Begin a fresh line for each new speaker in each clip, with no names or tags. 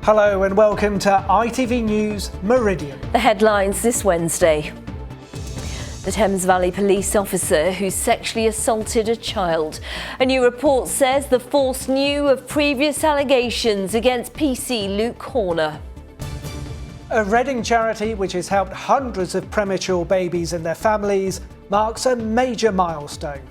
Hello and welcome to ITV News Meridian.
The headlines this Wednesday. The Thames Valley police officer who sexually assaulted a child. A new report says the force knew of previous allegations against PC Luke Horner.
A Reading charity which has helped hundreds of premature babies and their families marks a major milestone.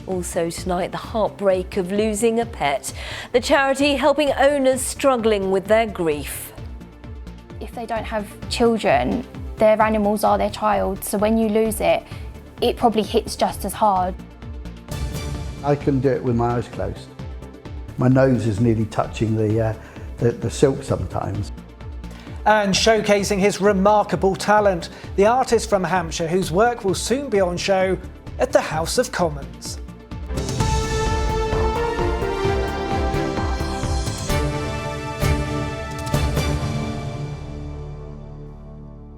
Also tonight, the heartbreak of losing a pet. The charity helping owners struggling with their grief.
If they don't have children, their animals are their child, so when you lose it, it probably hits just as hard.
I can do it with my eyes closed. My nose is nearly touching the silk sometimes.
And showcasing his remarkable talent, the artist from Hampshire whose work will soon be on show at the House of Commons.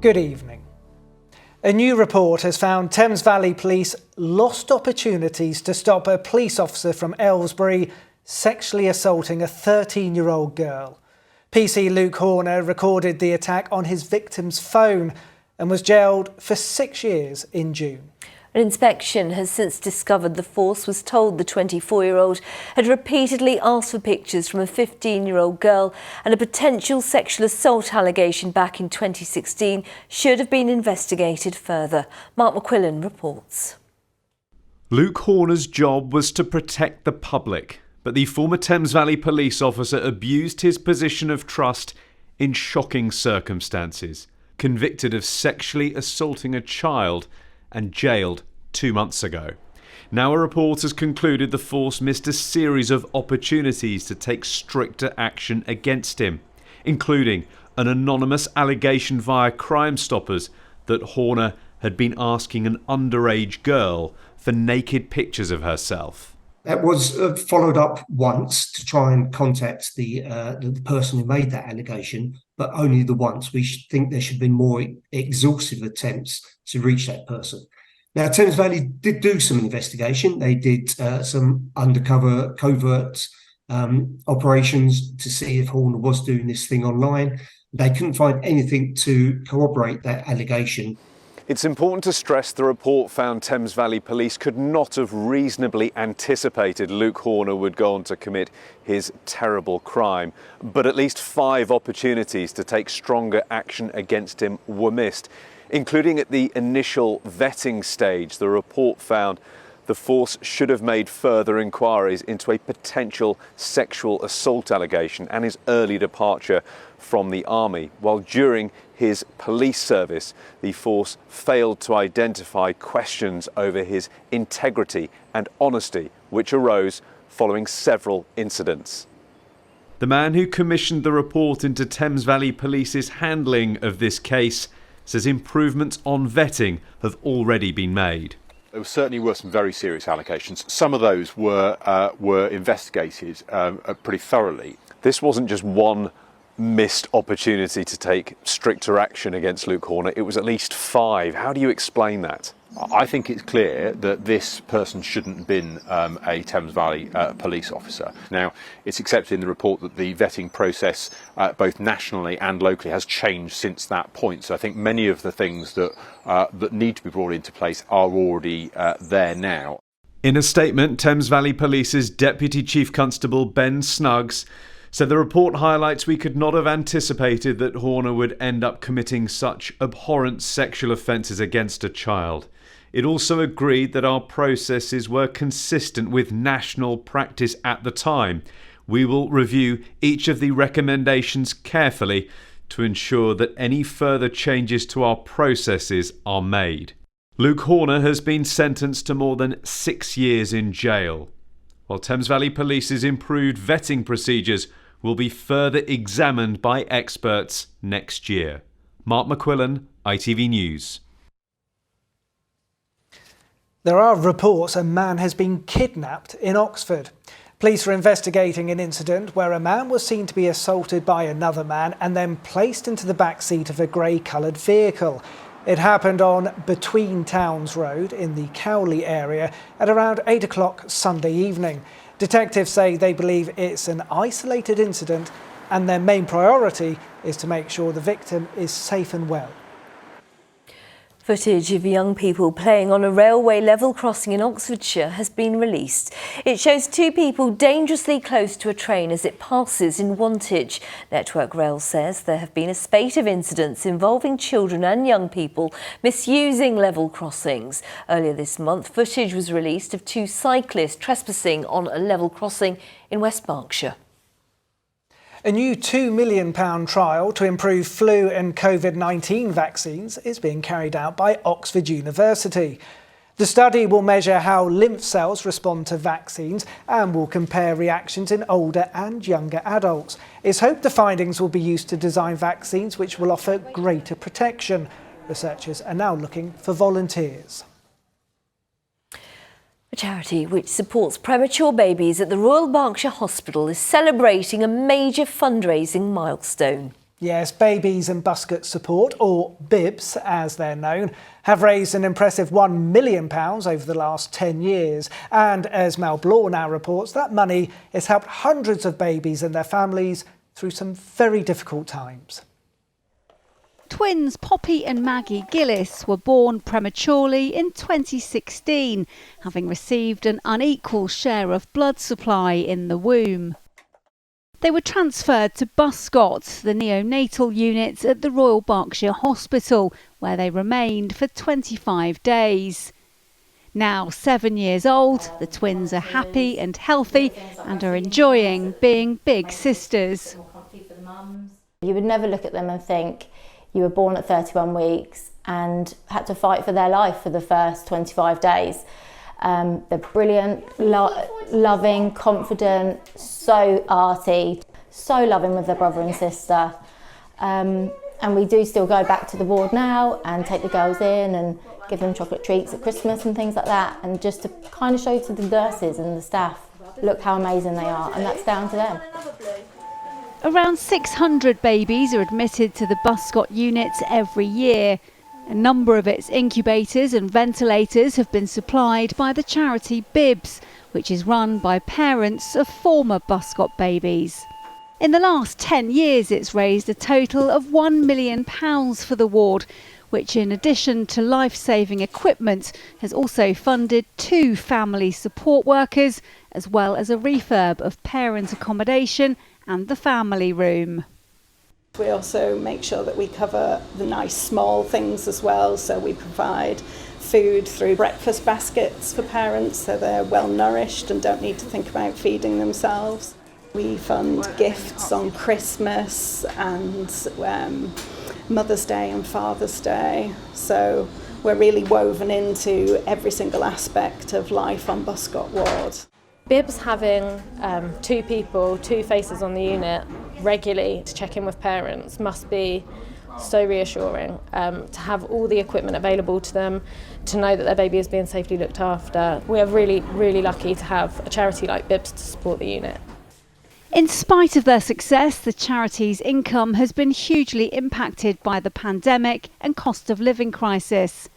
Good evening. A new report has found Thames Valley Police lost opportunities to stop a police officer from Aylesbury sexually assaulting a 13-year-old girl. PC Luke Horner recorded the attack on his victim's phone and was jailed for 6 years in June.
An inspection has since discovered the force was told the 24-year-old had repeatedly asked for pictures from a 15-year-old girl, and a potential sexual assault allegation back in 2016 should have been investigated further. Mark McQuillan reports.
Luke Horner's job was to protect the public, but the former Thames Valley police officer abused his position of trust in shocking circumstances, convicted of sexually assaulting a child and jailed 2 months ago. Now a report has concluded the force missed a series of opportunities to take stricter action against him, including an anonymous allegation via Crime Stoppers that Horner had been asking an underage girl for naked pictures of herself.
That was followed up once to try and contact the person who made that allegation, but only the once. We think there should have been more exhaustive attempts to reach that person. Now, Thames Valley did do some investigation. They did some undercover, covert operations to see if Horner was doing this thing online. They couldn't find anything to corroborate that allegation.
It's important to stress the report found Thames Valley Police could not have reasonably anticipated Luke Horner would go on to commit his terrible crime. But at least 5 opportunities to take stronger action against him were missed, including at the initial vetting stage. The report found the force should have made further inquiries into a potential sexual assault allegation and his early departure from the army, while during his police service, the force failed to identify questions over his integrity and honesty, which arose following several incidents. The man who commissioned the report into Thames Valley Police's handling of this case says improvements on vetting have already been made.
There certainly were some very serious allegations. Some of those were investigated pretty thoroughly.
This wasn't just one missed opportunity to take stricter action against Luke Horner. It was at least 5. How do you explain that?
I think it's clear that this person shouldn't have been a Thames Valley police officer. Now, it's accepted in the report that the vetting process, both nationally and locally, has changed since that point. So I think many of the things that need to be brought into place are already there now.
In a statement, Thames Valley Police's Deputy Chief Constable Ben Snuggs said the report highlights we could not have anticipated that Horner would end up committing such abhorrent sexual offences against a child. It also agreed that our processes were consistent with national practice at the time. We will review each of the recommendations carefully to ensure that any further changes to our processes are made. Luke Horner has been sentenced to more than 6 years in jail, while Thames Valley Police's improved vetting procedures will be further examined by experts next year. Mark McQuillan, ITV News.
There are reports a man has been kidnapped in Oxford. Police are investigating an incident where a man was seen to be assaulted by another man and then placed into the back seat of a grey-coloured vehicle. It happened on Between Towns Road in the Cowley area at around 8 o'clock Sunday evening. Detectives say they believe it's an isolated incident and their main priority is to make sure the victim is safe and well.
Footage of young people playing on a railway level crossing in Oxfordshire has been released. It shows two people dangerously close to a train as it passes in Wantage. Network Rail says there have been a spate of incidents involving children and young people misusing level crossings. Earlier this month, footage was released of two cyclists trespassing on a level crossing in West Berkshire.
A new £2 million trial to improve flu and COVID-19 vaccines is being carried out by Oxford University. The study will measure how lymph cells respond to vaccines and will compare reactions in older and younger adults. It's hoped the findings will be used to design vaccines which will offer greater protection. Researchers are now looking for volunteers.
A charity which supports premature babies at the Royal Berkshire Hospital is celebrating a major fundraising milestone.
Yes, Babies and Buscot Support, or BIBS as they're known, have raised an impressive £1 million over the last 10 years. And as Mel Blaw now reports, that money has helped hundreds of babies and their families through some very difficult times.
Twins Poppy and Maggie Gillis were born prematurely in 2016, having received an unequal share of blood supply in the womb. They were transferred to Buscot, the neonatal unit at the Royal Berkshire Hospital, where they remained for 25 days. Now 7 years old, the twins are happy and healthy and are enjoying being big sisters.
You would never look at them and think, you were born at 31 weeks and had to fight for their life for the first 25 days. They're brilliant, loving, confident, so arty, so loving with their brother and sister. And we do still go back to the ward now and take the girls in and give them chocolate treats at Christmas and things like that, and just to kind of show to the nurses and the staff, look how amazing they are, and that's down to them.
Around 600 babies are admitted to the Buscot unit every year. A number of its incubators and ventilators have been supplied by the charity BIBS, which is run by parents of former Buscot babies. In the last 10 years, it's raised a total of £1 million for the ward, which in addition to life-saving equipment has also funded 2 family support workers, as well as a refurb of parent accommodation and the family room.
We also make sure that we cover the nice small things as well, so we provide food through breakfast baskets for parents so they're well nourished and don't need to think about feeding themselves. We fund gifts on Christmas and Mother's Day and Father's Day, so we're really woven into every single aspect of life on Buscot Ward.
BIBS having 2 people, 2 faces on the unit regularly to check in with parents must be so reassuring. To have all the equipment available to them, to know that their baby is being safely looked after. We are really, really lucky to have a charity like BIBS to support the unit.
In spite of their success, the charity's income has been hugely impacted by the pandemic and cost of living crisis.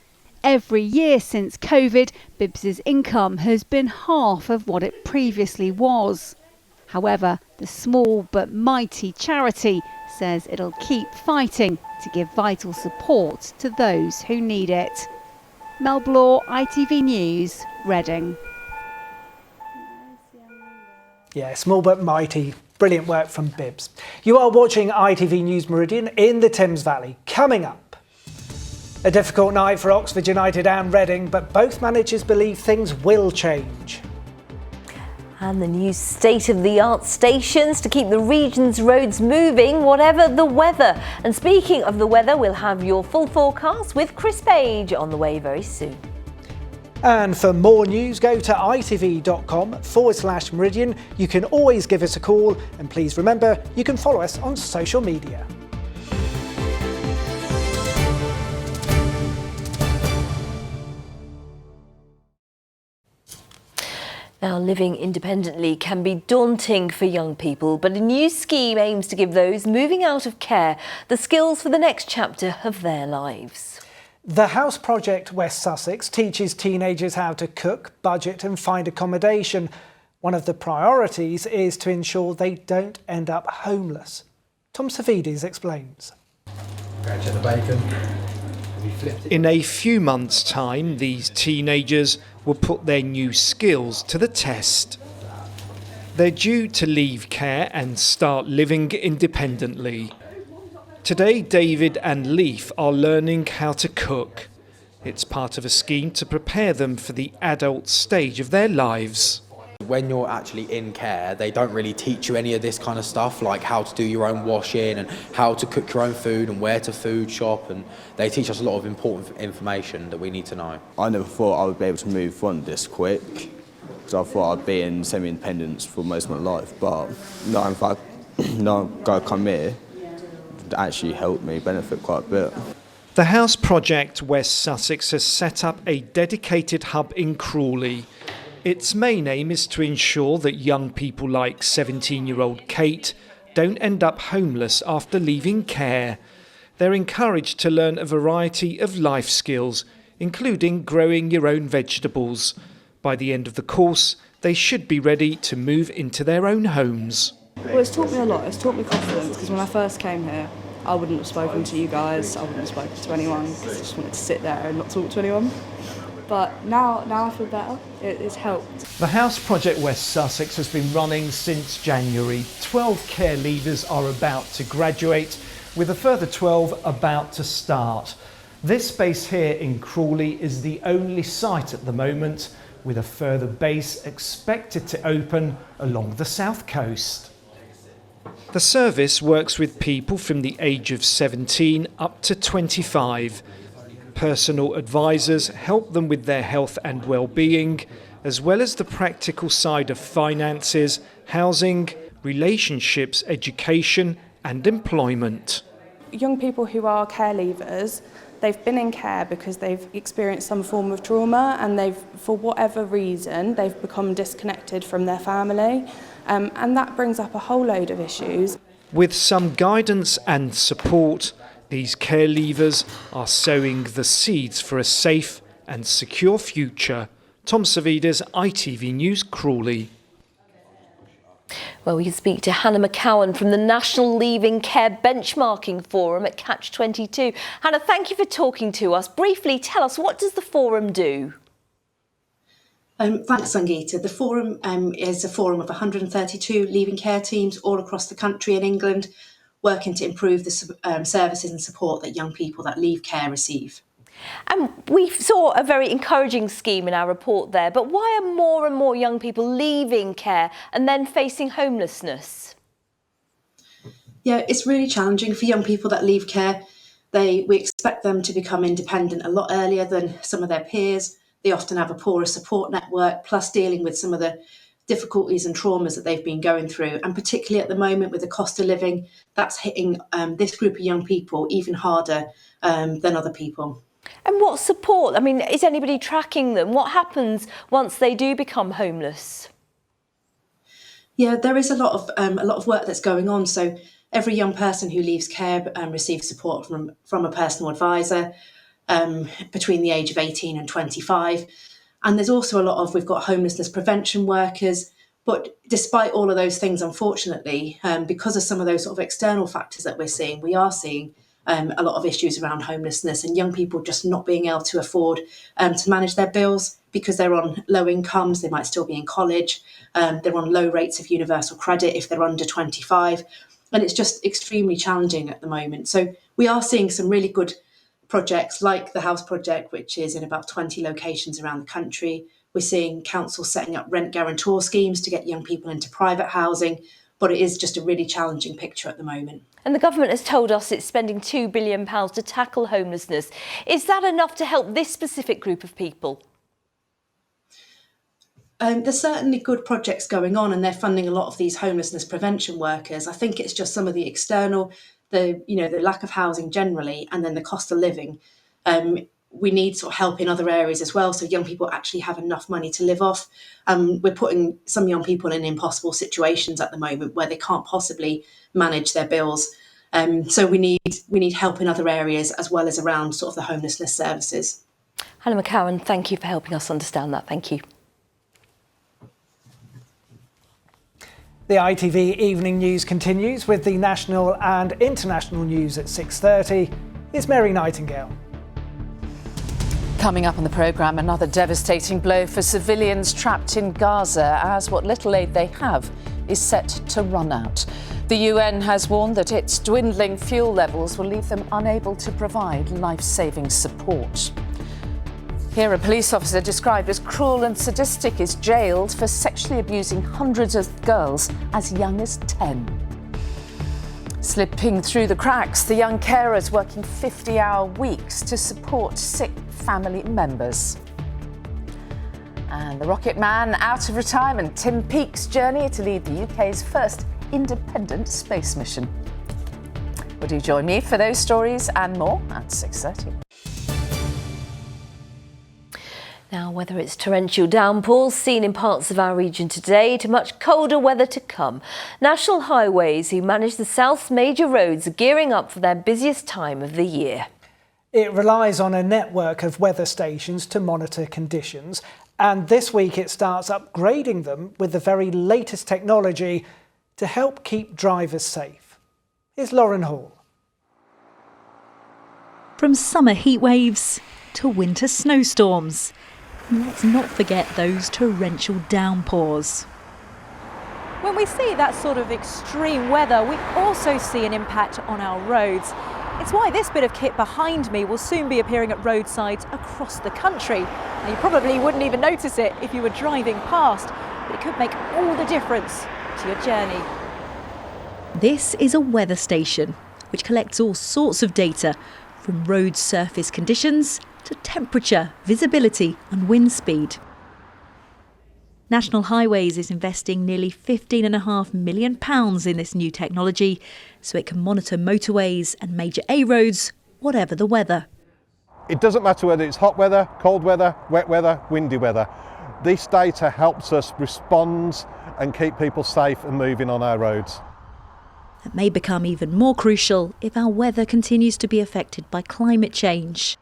Every year since COVID, BIBS's income has been half of what it previously was. However, the small but mighty charity says it'll keep fighting to give vital support to those who need it. Mel Blaw, ITV News, Reading.
Yeah, small but mighty. Brilliant work from BIBS. You are watching ITV News Meridian in the Thames Valley. Coming up, a difficult night for Oxford United and Reading, but both managers believe things will change.
And the new state-of-the-art stations to keep the region's roads moving, whatever the weather. And speaking of the weather, we'll have your full forecast with Chris Page on the way very soon.
And for more news, go to itv.com/Meridian. You can always give us a call, and please remember, you can follow us on social media.
Now, living independently can be daunting for young people, but a new scheme aims to give those moving out of care the skills for the next chapter of their lives.
The House Project West Sussex teaches teenagers how to cook, budget and find accommodation. One of the priorities is to ensure they don't end up homeless. Tom Savides explains.
In a few months' time, these teenagers will put their new skills to the test. They're due to leave care and start living independently. Today, David and Leaf are learning how to cook. It's part of a scheme to prepare them for the adult stage of their lives.
When you're actually in care, they don't really teach you any of this kind of stuff, like how to do your own washing and how to cook your own food and where to food shop, and they teach us a lot of important information that we need to know.
I never thought I would be able to move on this quick, because I thought I'd be in semi-independence for most of my life, but knowing if I'm going to come here, it actually helped me benefit quite a bit.
The House Project West Sussex has set up a dedicated hub in Crawley. Its main aim is to ensure that young people like 17-year-old Kate don't end up homeless after leaving care. They're encouraged to learn a variety of life skills, including growing your own vegetables. By the end of the course, they should be ready to move into their own homes.
Well, it's taught me a lot. It's taught me confidence, because when I first came here, I wouldn't have spoken to you guys, I wouldn't have spoken to anyone, because I just wanted to sit there and not talk to anyone. But now I feel better. It's helped.
The House Project West Sussex has been running since January. 12 care leavers are about to graduate, with a further 12 about to start. This space here in Crawley is the only site at the moment, with a further base expected to open along the south coast. The service works with people from the age of 17 up to 25. Personal advisors help them with their health and well-being, as well as the practical side of finances, housing, relationships, education and employment.
Young people who are care leavers, they've been in care because they've experienced some form of trauma, and for whatever reason, they've become disconnected from their family. And that brings up a whole load of issues.
With some guidance and support, these care leavers are sowing the seeds for a safe and secure future. Tom Savides, ITV News, Crawley.
Well, we can speak to Hannah McCowan from the National Leaving Care Benchmarking Forum at Catch 22. Hannah, thank you for talking to us. Briefly, tell us, what does the forum do?
Thanks, Sangeeta. The forum is a forum of 132 leaving care teams all across the country in England, working to improve the services and support that young people that leave care receive.
And we saw a very encouraging scheme in our report there, but why are more and more young people leaving care and then facing homelessness?
Yeah, it's really challenging for young people that leave care. We expect them to become independent a lot earlier than some of their peers. They often have a poorer support network, plus dealing with some of the difficulties and traumas that they've been going through. And particularly at the moment with the cost of living, that's hitting this group of young people even harder than other people.
And what support? I mean, is anybody tracking them? What happens once they do become homeless?
Yeah, there is a lot of work that's going on. So every young person who leaves care receives support from a personal advisor between the age of 18 and 25. And there's also we've got homelessness prevention workers. But despite all of those things, unfortunately, because of some of those sort of external factors that we are seeing a lot of issues around homelessness and young people just not being able to afford to manage their bills because they're on low incomes. They might still be in college. They're on low rates of universal credit if they're under 25. And it's just extremely challenging at the moment. So we are seeing some really good projects like the House Project, which is in about 20 locations around the country. We're seeing councils setting up rent guarantor schemes to get young people into private housing, but it is just a really challenging picture at the moment.
And the government has told us it's spending £2 billion to tackle homelessness. Is that enough to help this specific group of people?
There's certainly good projects going on, and they're funding a lot of these homelessness prevention workers. I think it's just some of the external, the lack of housing generally, and then the cost of living. We need sort of help in other areas as well, so young people actually have enough money to live off. We're putting some young people in impossible situations at the moment where they can't possibly manage their bills. So we need help in other areas as well as around sort of the homelessness services.
Hannah McCowan, thank you for helping us understand that. Thank you.
The ITV Evening News continues with the national and international news at 6:30. Here's Mary Nightingale.
Coming up on the programme, another devastating blow for civilians trapped in Gaza as what little aid they have is set to run out. The UN has warned that its dwindling fuel levels will leave them unable to provide life-saving support. Here, a police officer described as cruel and sadistic is jailed for sexually abusing hundreds of girls as young as 10. Slipping through the cracks, the young carers working 50-hour weeks to support sick family members. And the rocket man out of retirement, Tim Peake's journey to lead the UK's first independent space mission. Would you join me for those stories and more at 6:30?
Now, whether it's torrential downpours seen in parts of our region today to much colder weather to come, National Highways, who manage the South's major roads, are gearing up for their busiest time of the year.
It relies on a network of weather stations to monitor conditions, and this week it starts upgrading them with the very latest technology to help keep drivers safe. Here's Lauren Hall.
From summer heat waves to winter snowstorms. Let's not forget those torrential downpours.
When we see that sort of extreme weather, we also see an impact on our roads. It's why this bit of kit behind me will soon be appearing at roadsides across the country. Now, you probably wouldn't even notice it if you were driving past, but it could make all the difference to your journey.
This is a weather station, which collects all sorts of data, from road surface conditions to temperature, visibility and wind speed. National Highways is investing nearly £15.5 million in this new technology so it can monitor motorways and major A roads, whatever the weather.
It doesn't matter whether it's hot weather, cold weather, wet weather, windy weather. This data helps us respond and keep people safe and moving on our roads.
It may become even more crucial if our weather continues to be affected by climate change.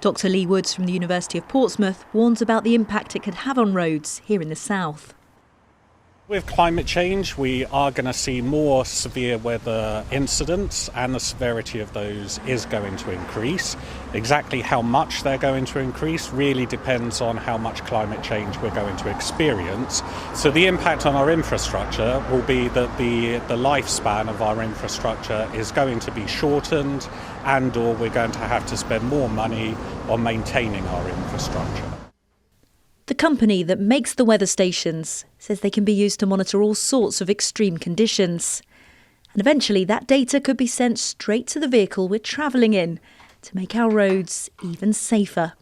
Dr. Lee Woods from the University of Portsmouth warns about the impact it could have on roads here in the south.
With climate change, we are going to see more severe weather incidents, and the severity of those is going to increase. Exactly how much they're going to increase really depends on how much climate change we're going to experience. So the impact on our infrastructure will be that the lifespan of our infrastructure is going to be shortened, and or we're going to have to spend more money on maintaining our infrastructure.
The company that makes the weather stations says they can be used to monitor all sorts of extreme conditions. And eventually that data could be sent straight to the vehicle we're travelling in to make our roads even safer.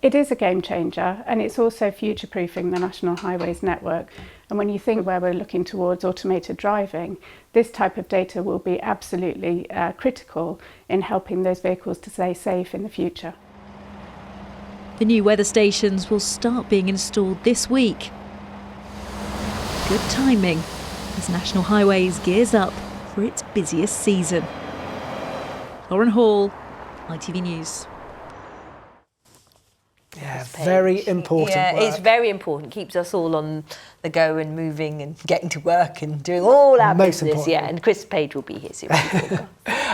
It is a game changer, and it's also future-proofing the National Highways network. And when you think where we're looking towards automated driving, this type of data will be absolutely critical in helping those vehicles to stay safe in the future.
The new weather stations will start being installed this week. Good timing as National Highways gears up for its busiest season. Lauren Hall, ITV News.
Yeah, very important
Yeah,
work.
it's very important. Keeps us all on the go and moving and getting to work and doing all our
Most
business. Yeah,
importantly.
and Chris Page will be here soon.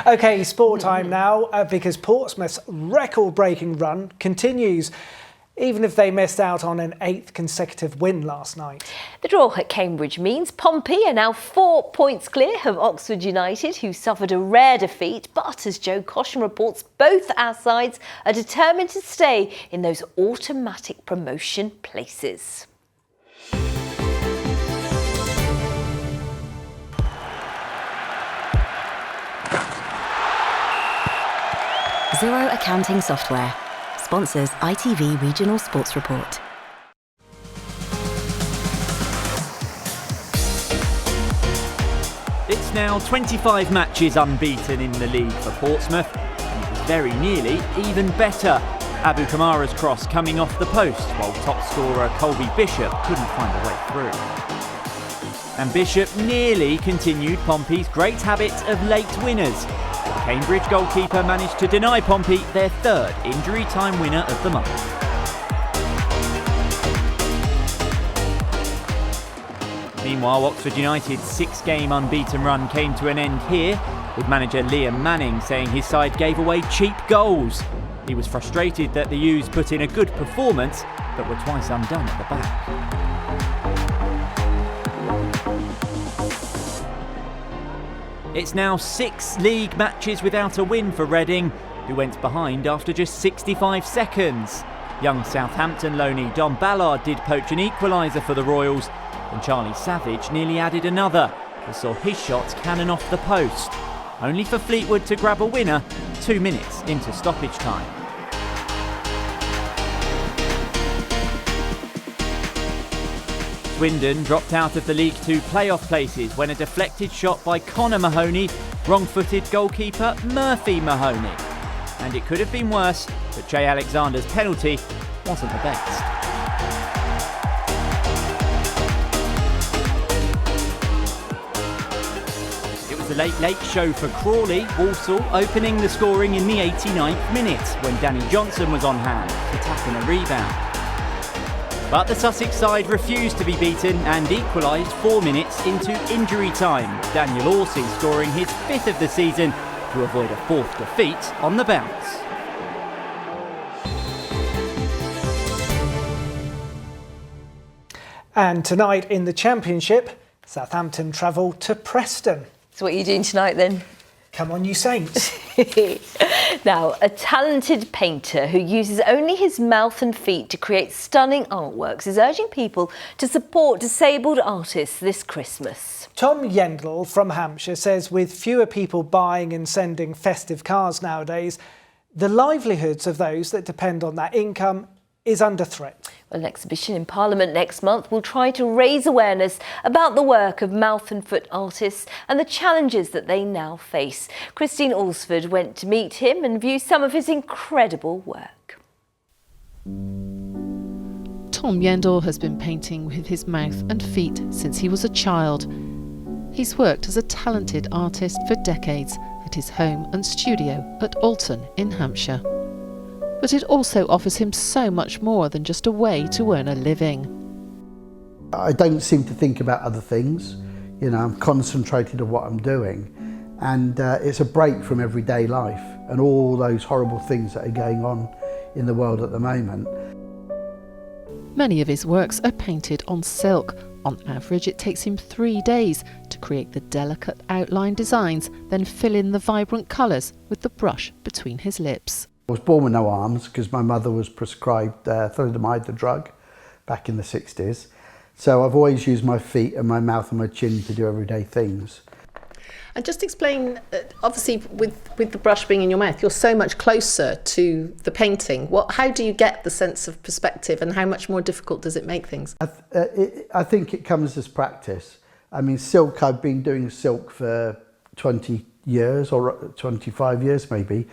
OK, sport time now, because Portsmouth's record-breaking run continues, even if they missed out on an 8th consecutive win last night.
The draw at Cambridge means Pompey are now 4 points clear of Oxford United, who suffered a rare defeat. But as Joe Caution reports, both our sides are determined to stay in those automatic promotion places.
Zero Accounting Software sponsors ITV Regional Sports Report.
It's now 25 matches unbeaten in the league for Portsmouth, and it was very nearly even better. Abu Kamara's cross coming off the post, while top scorer Colby Bishop couldn't find a way through. And Bishop nearly continued Pompey's great habit of late winners. The Cambridge goalkeeper managed to deny Pompey their third injury time winner of the month. Meanwhile, Oxford United's 6-game unbeaten run came to an end here, with manager Liam Manning saying his side gave away cheap goals. He was frustrated that the U's put in a good performance, but were twice undone at the back. It's now 6 league matches without a win for Reading, who went behind after just 65 seconds. Young Southampton loanee Dom Ballard did poach an equaliser for the Royals, and Charlie Savage nearly added another, but saw his shots cannon off the post. Only for Fleetwood to grab a winner 2 minutes into stoppage time. Swindon dropped out of the League Two playoff places when a deflected shot by Connor Mahoney wrong-footed goalkeeper Murphy Mahoney. And it could have been worse, but Jay Alexander's penalty wasn't the best. It was the late show for Crawley, Walsall opening the scoring in the 89th minute when Danny Johnson was on hand to tap in a rebound. But the Sussex side refused to be beaten and equalised 4 minutes into injury time. Daniel Horsey scoring his 5th of the season to avoid a 4th defeat on the bounce.
And tonight in the Championship, Southampton travel to Preston.
So what are you doing tonight then?
Come on, you Saints.
Now, a talented painter who uses only his mouth and feet to create stunning artworks is urging people to support disabled artists this Christmas.
Tom Yendall from Hampshire says with fewer people buying and sending festive cards nowadays, the livelihoods of those that depend on that income is under threat.
Well, an exhibition in Parliament next month will try to raise awareness about the work of mouth and foot artists and the challenges that they now face. Christine Alsford went to meet him and view some of his incredible work.
Tom Yendall has been painting with his mouth and feet since he was a child. He's worked as a talented artist for decades at his home and studio at Alton in Hampshire. But it also offers him so much more than just a way to earn a living.
I don't seem to think about other things. You know, I'm concentrated on what I'm doing, and it's a break from everyday life and all those horrible things that are going on in the world at the moment.
Many of his works are painted on silk. On average, it takes him 3 days to create the delicate outline designs, then fill in the vibrant colours with the brush between his lips.
I was born with no arms because my mother was prescribed thalidomide, the drug, back in the 60s. So I've always used my feet and my mouth and my chin to do everyday things.
And just explain, obviously with the brush being in your mouth, you're so much closer to the painting. How do you get the sense of perspective and how much more difficult does it make things?
I think it comes as practice. I mean, silk, I've been doing silk for 20 years or 25 years maybe.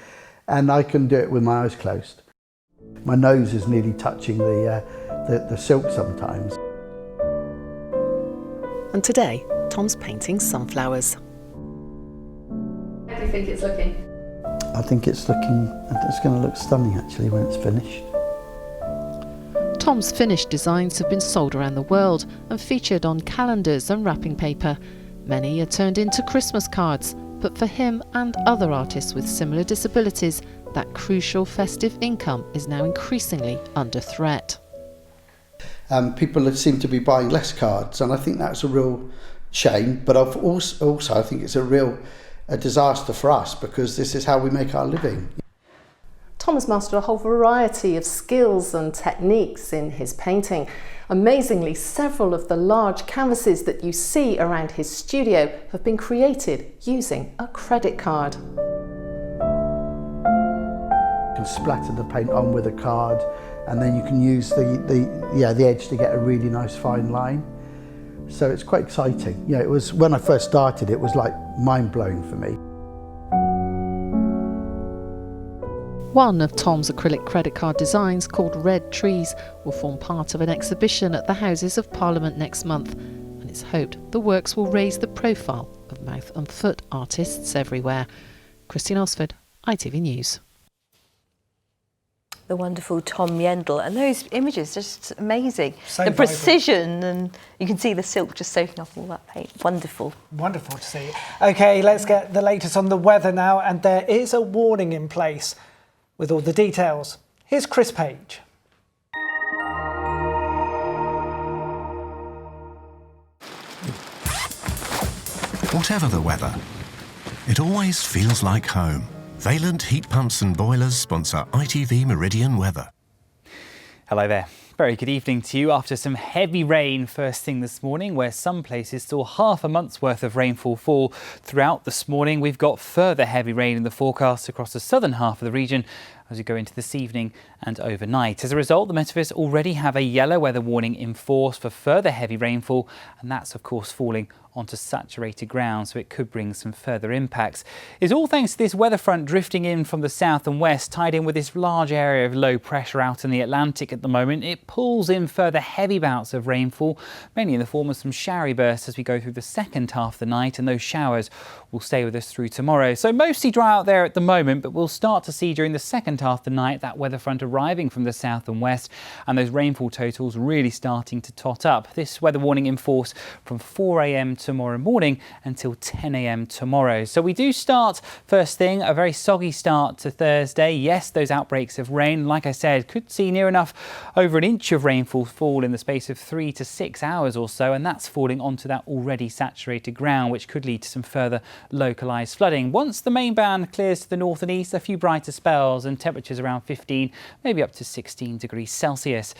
And I can do it with my eyes closed. My nose is nearly touching the silk sometimes.
And today, Tom's painting sunflowers. How do you think it's looking?
I think it's going to look stunning actually when it's finished.
Tom's finished designs have been sold around the world and featured on calendars and wrapping paper. Many are turned into Christmas cards. But for him and other artists with similar disabilities, that crucial festive income is now increasingly under threat.
People seem to be buying less cards, and I think that's a real shame. But I've also I think it's a disaster for us because this is how we make our living.
Tom has mastered a whole variety of skills and techniques in his painting. Amazingly, several of the large canvases that you see around his studio have been created using a credit card.
You can splatter the paint on with a card, and then you can use the edge to get a really nice fine line. So it's quite exciting. Yeah, it was when I first started, it was like mind-blowing for me.
One of Tom's acrylic credit card designs, called Red Trees, will form part of an exhibition at the Houses of Parliament next month, and it's hoped the works will raise the profile of mouth and foot artists everywhere. Christine Osford, ITV News.
the wonderful Tom Yendall. And those images, just amazing.
So
the
vibrant.
precision, and you can see the silk just soaking up all that paint. Wonderful.
Wonderful to see. OK, let's get the latest on the weather now. And there is a warning in place. With all the details, here's Chris Page.
Whatever the weather, it always feels like home. Valent Heat Pumps and Boilers sponsor ITV Meridian Weather.
Hello there. Very good evening to you after some heavy rain first thing this morning, where some places saw half a month's worth of rainfall fall throughout this morning. We've got further heavy rain in the forecast across the southern half of the region as we go into this evening and overnight. As a result, the Met Office already have a yellow weather warning in force for further heavy rainfall, and that's of course falling onto saturated ground, so it could bring some further impacts. It's all thanks to this weather front drifting in from the south and west, tied in with this large area of low pressure out in the Atlantic at the moment. It pulls in further heavy bouts of rainfall, mainly in the form of some showery bursts as we go through the second half of the night, and those showers will stay with us through tomorrow. So mostly dry out there at the moment, but we'll start to see during the second half of the night that weather front arriving from the south and west, and those rainfall totals really starting to tot up. This weather warning in force from 4 a.m. tomorrow morning until 10 a.m. tomorrow. So we do start first thing, a very soggy start to Thursday. Yes, those outbreaks of rain, like I said, could see near enough over an inch of rainfall fall in the space of 3 to 6 hours or so, and that's falling onto that already saturated ground, which could lead to some further localised flooding. Once the main band clears to the north and east, a few brighter spells and temperatures around 15, maybe up to 16 degrees Celsius.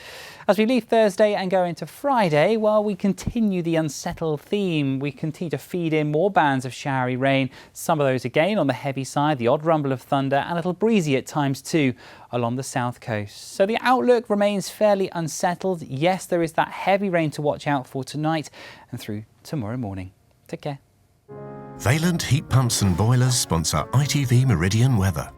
As we leave Thursday and go into Friday, well, we continue the unsettled theme. We continue to feed in more bands of showery rain, some of those again on the heavy side, the odd rumble of thunder, and a little breezy at times too along the south coast. So the outlook remains fairly unsettled. Yes, there is that heavy rain to watch out for tonight and through tomorrow morning. Take care.
Valent Heat Pumps and Boilers sponsor ITV Meridian Weather.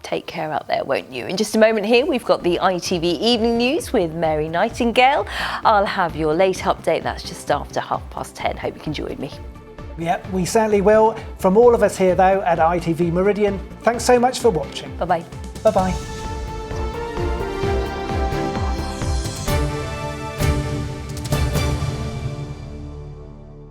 Take care out there, won't you? In just a moment here, we've got the ITV Evening News with Mary Nightingale. I'll have your late update. That's just after 10:30. Hope you can join me.
Yep, we certainly will. From all of us here, though, at ITV Meridian, thanks so much for watching.
Bye-bye.
Bye-bye.